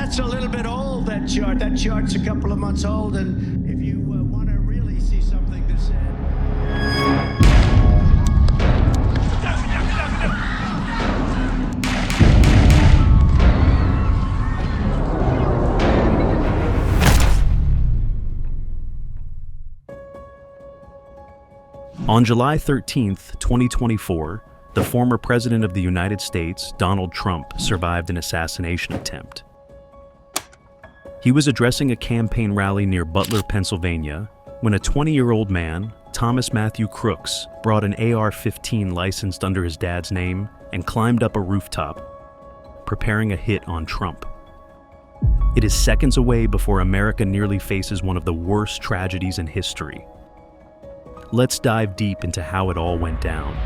That's a little bit old, that chart. That chart's a couple of months old, and if you want to really see something to say. On July 13th, 2024, the former President of the United States, Donald Trump, survived an assassination attempt. He was addressing a campaign rally near Butler, Pennsylvania, when a 20-year-old man, Thomas Matthew Crooks, brought an AR-15 licensed under his dad's name and climbed up a rooftop, preparing a hit on Trump. It is seconds away before America nearly faces one of the worst tragedies in history. Let's dive deep into how it all went down.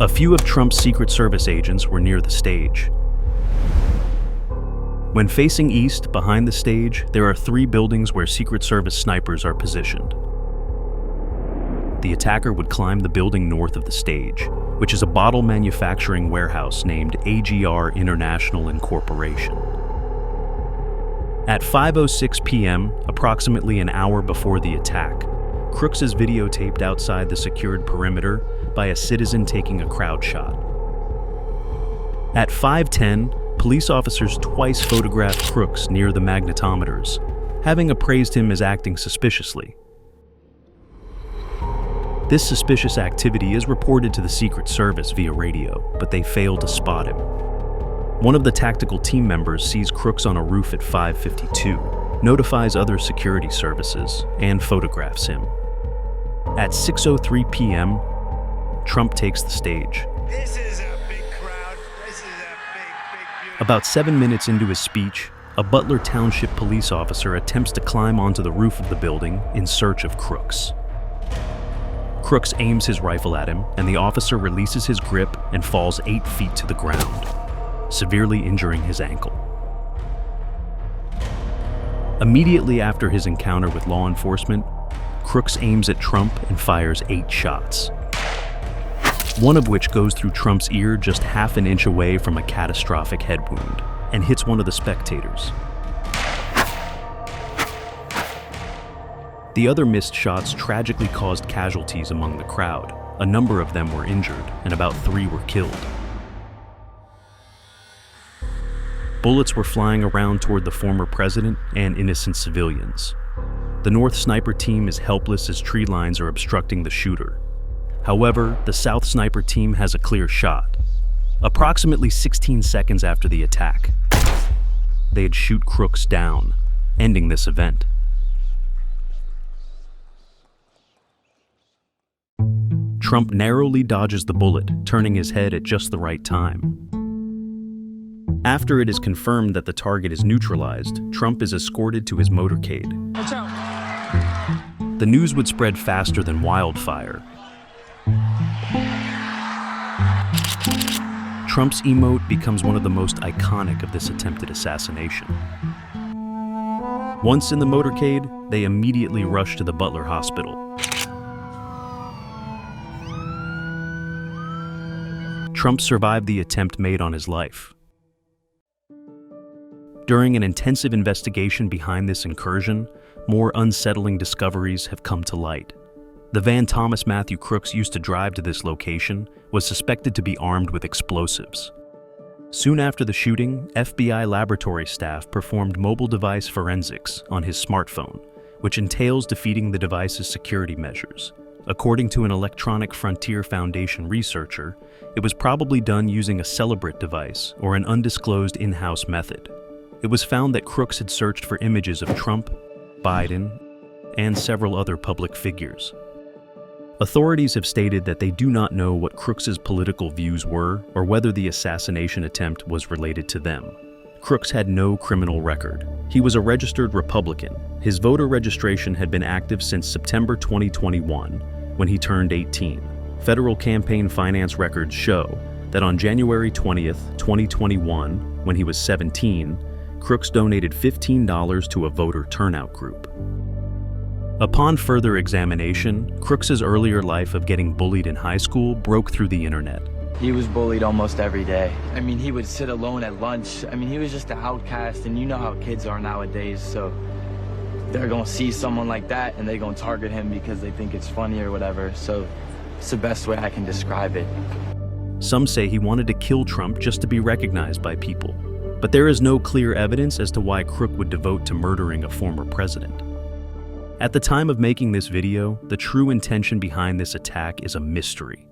A few of Trump's Secret Service agents were near the stage. When facing east, behind the stage, there are 3 buildings where Secret Service snipers are positioned. The attacker would climb the building north of the stage, which is a bottle manufacturing warehouse named AGR International Incorporation. At 5:06 p.m., approximately an hour before the attack, Crooks is videotaped outside the secured perimeter by a citizen taking a crowd shot. At 5:10, police officers twice photographed Crooks near the magnetometers, having appraised him as acting suspiciously. This suspicious activity is reported to the Secret Service via radio, but they fail to spot him. One of the tactical team members sees Crooks on a roof at 5:52, notifies other security services, and photographs him. At 6:03 p.m., Trump takes the stage. This is a big crowd. This is a big, beautiful. About 7 minutes into his speech, a Butler Township police officer attempts to climb onto the roof of the building in search of Crooks. Crooks aims his rifle at him, and the officer releases his grip and falls 8 feet to the ground, severely injuring his ankle. Immediately after his encounter with law enforcement, Crooks aims at Trump and fires 8 shots, one of which goes through Trump's ear just half an inch away from a catastrophic head wound and hits one of the spectators. The other missed shots tragically caused casualties among the crowd. A number of them were injured, and about 3 were killed. Bullets were flying around toward the former president and innocent civilians. The North Sniper team is helpless as tree lines are obstructing the shooter. However, the South Sniper team has a clear shot. Approximately 16 seconds after the attack, they'd shoot Crooks down, ending this event. Trump narrowly dodges the bullet, turning his head at just the right time. After it is confirmed that the target is neutralized, Trump is escorted to his motorcade. Watch out. The news would spread faster than wildfire. Trump's emote becomes one of the most iconic of this attempted assassination. Once in the motorcade, they immediately rush to the Butler Hospital. Trump survived the attempt made on his life. During an intensive investigation behind this incursion, more unsettling discoveries have come to light. The van Thomas Matthew Crooks used to drive to this location was suspected to be armed with explosives. Soon after the shooting, FBI laboratory staff performed mobile device forensics on his smartphone, which entails defeating the device's security measures. According to an Electronic Frontier Foundation researcher, it was probably done using a Celebrit device or an undisclosed in-house method. It was found that Crooks had searched for images of Trump, Biden, and several other public figures. Authorities have stated that they do not know what Crooks's political views were or whether the assassination attempt was related to them. Crooks had no criminal record. He was a registered Republican. His voter registration had been active since September 2021, when he turned 18. Federal campaign finance records show that on January 20th, 2021, when he was 17, Crooks donated $15 to a voter turnout group. Upon further examination, Crooks's earlier life of getting bullied in high school broke through the internet. He was bullied almost every day. I mean, he would sit alone at lunch. I mean, he was just an outcast, and you know how kids are nowadays, so they're gonna see someone like that and they're gonna target him because they think it's funny or whatever. So it's the best way I can describe it. Some say he wanted to kill Trump just to be recognized by people. But there is no clear evidence as to why Crook would devote to murdering a former president. At the time of making this video, the true intention behind this attack is a mystery.